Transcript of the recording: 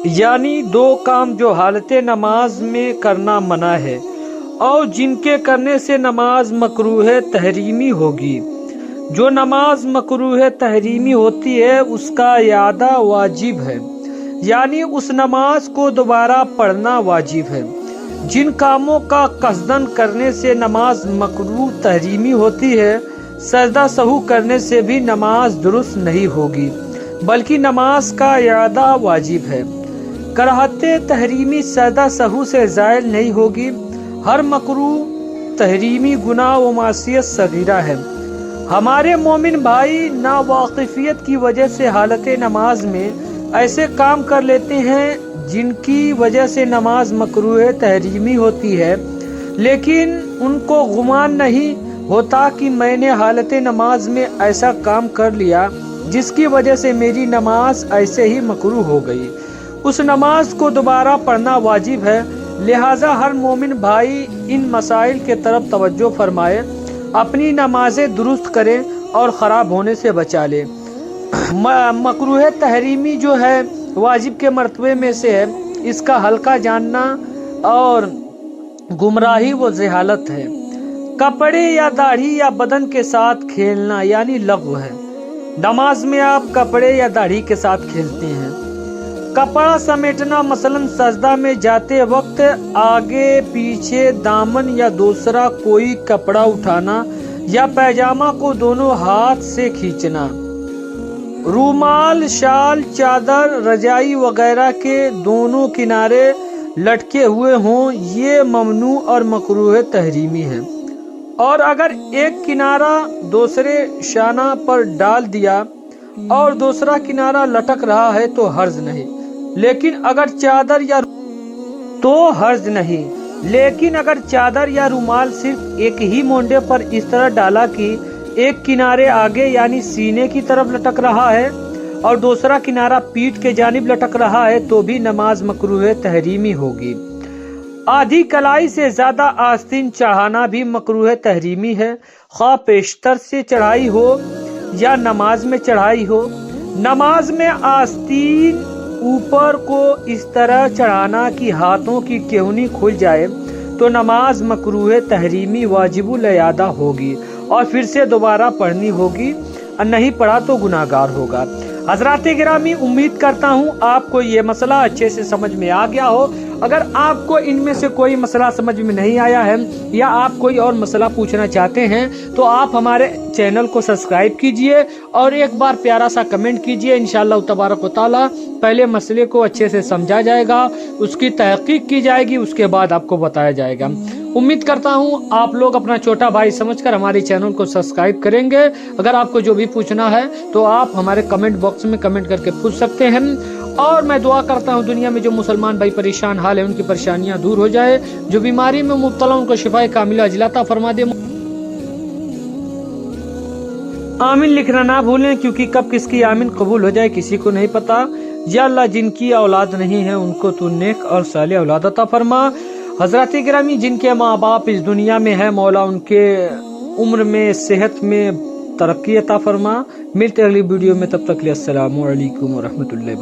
یعنی دو کام جو حالت نماز میں کرنا منع ہے اور جن کے کرنے سے نماز مکروہ تحریمی ہوگی۔ جو نماز مکروہ تحریمی ہوتی ہے اس کا اعادہ واجب ہے، یعنی اس نماز کو دوبارہ پڑھنا واجب ہے۔ جن کاموں کا قصدن کرنے سے نماز مکروہ تحریمی ہوتی ہے، سجدہ سہو کرنے سے بھی نماز درست نہیں ہوگی بلکہ نماز کا اعادہ واجب ہے۔ کراہت تحریمی سجدہ سہو سے زائل نہیں ہوگی۔ ہر مکروہ تحریمی گناہ و معصیت صغیرہ ہے۔ ہمارے مومن بھائی ناواقفیت کی وجہ سے حالت نماز میں ایسے کام کر لیتے ہیں جن کی وجہ سے نماز مکروہ تحریمی ہوتی ہے، لیکن ان کو گمان نہیں ہوتا کہ میں نے حالت نماز میں ایسا کام کر لیا جس کی وجہ سے میری نماز ایسے ہی مکروہ ہو گئی۔ اس نماز کو دوبارہ پڑھنا واجب ہے، لہٰذا ہر مومن بھائی ان مسائل کے طرف توجہ فرمائے، اپنی نمازیں درست کرے اور خراب ہونے سے بچا لے۔ مکروہ تحریمی جو ہے واجب کے مرتبے میں سے ہے، اس کا ہلکا جاننا اور گمراہی و جہالت ہے۔ کپڑے یا داڑھی یا بدن کے ساتھ کھیلنا یعنی لغو ہے۔ نماز میں آپ کپڑے یا داڑھی کے ساتھ کھیلتے ہیں۔ کپڑا سمیٹنا مثلاً سجدہ میں جاتے وقت آگے پیچھے دامن یا دوسرا کوئی کپڑا اٹھانا یا پیجامہ کو دونوں ہاتھ سے کھینچنا۔ رومال، شال، چادر، رجائی وغیرہ کے دونوں کنارے لٹکے ہوئے ہوں، یہ ممنوع اور مکروہ تحریمی ہے، اور اگر ایک کنارہ دوسرے شانہ پر ڈال دیا اور دوسرا کنارہ لٹک رہا ہے تو حرج نہیں، لیکن اگر چادر یا رومال صرف ایک ہی مونڈے پر اس طرح ڈالا کہ ایک کنارے آگے یعنی سینے کی طرف لٹک رہا ہے اور دوسرا کنارہ پیٹھ کے جانب لٹک رہا ہے تو بھی نماز مکروہ تحریمی ہوگی۔ آدھی کلائی سے زیادہ آستین چڑھانا بھی مکروہ تحریمی ہے، خواہ پیشتر سے چڑھائی ہو یا نماز میں چڑھائی ہو۔ نماز میں آستین اوپر کو اس طرح چڑھانا کہ ہاتھوں کی ٹہنی کھل جائے تو نماز مکروہ تحریمی واجب الاعادہ ہوگی اور پھر سے دوبارہ پڑھنی ہوگی، اور نہیں پڑھا تو گناہگار ہوگا۔ حضرات گرامی، امید کرتا ہوں آپ کو یہ مسئلہ اچھے سے سمجھ میں آ گیا ہو۔ اگر آپ کو ان میں سے کوئی مسئلہ سمجھ میں نہیں آیا ہے یا آپ کوئی اور مسئلہ پوچھنا چاہتے ہیں تو آپ ہمارے چینل کو سبسکرائب کیجئے اور ایک بار پیارا سا کمنٹ کیجئے۔ انشاءاللہ تبارک و تعالی پہلے مسئلے کو اچھے سے سمجھا جائے گا، اس کی تحقیق کی جائے گی، اس کے بعد آپ کو بتایا جائے گا۔ امید کرتا ہوں آپ لوگ اپنا چھوٹا بھائی سمجھ کر ہمارے چینل کو سبسکرائب کریں گے۔ اگر آپ کو جو بھی پوچھنا ہے تو آپ ہمارے کمنٹ باکس میں کمنٹ کر کے پوچھ سکتے ہیں، اور میں دعا کرتا ہوں دنیا میں جو مسلمان بھائی پریشان حال ہیں ان کی پریشانیاں دور ہو جائے، جو بیماری میں مبتلا ان کو شفائے کاملہ عاجلہ عطا فرما دے۔ آمین لکھنا نہ بھولیں، کیونکہ کب کس کی آمین قبول ہو جائے کسی کو نہیں پتا۔ یا اللہ، جن کی اولاد نہیں ہے ان کو تو نیک اور صالح اولاد عطا فرما۔ حضرات گرامی، جن کے ماں باپ اس دنیا میں ہے، مولا ان کے عمر میں، صحت میں ترقی عطا فرما۔ ملتے اگلی ویڈیو میں، تب تک لیے السلام علیکم ورحمۃ اللہ۔